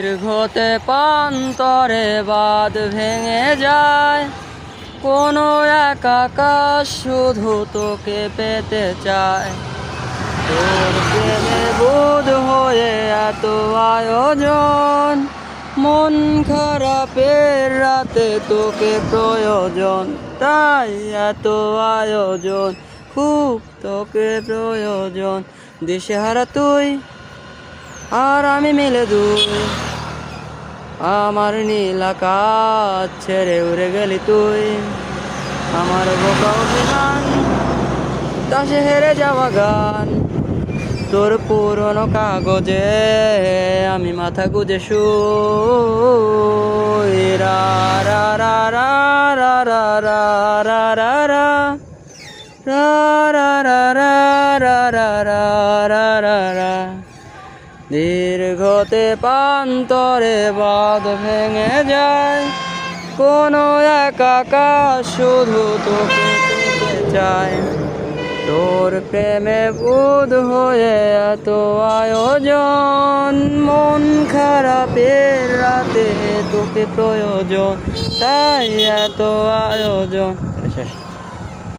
দীর্ঘতে প্রান্তরে বাঁধ ভেঙে যায়, কোনো এক আকাশ শুধু তোকে পেতে চায়। তোর প্রেমে বোধ হয়ে এত আয়োজন, মন খারাপের রাতে তোকে প্রয়োজন, তাই এত আয়োজন, খুব তোকে প্রয়োজন। দিশেহারা তুই আর আমি মিলে দুই, আমার নীল আকাশ ছেড়ে উড়ে গেলি তুই। আমার বোকা অভিমান, দাসে হেরে যাওয়া গান, তোর পুরনো কাগজে আমি মাথা গুজে শুই। রা রা রা রা রা রা রা রা রা রা রা রা রা রা রা রা রা রা রা। দীর্ঘতে প্রান্তরে বাঁধ ভেঙে যায়, কোনো এক আকাশ শুধু তোকে পেতে চায়। তোর প্রেমে বোধ হয়ে এত আয়োজন, মন খারাপের রাতে তোকে প্রয়োজন, তাই এত আয়োজন। শেষ।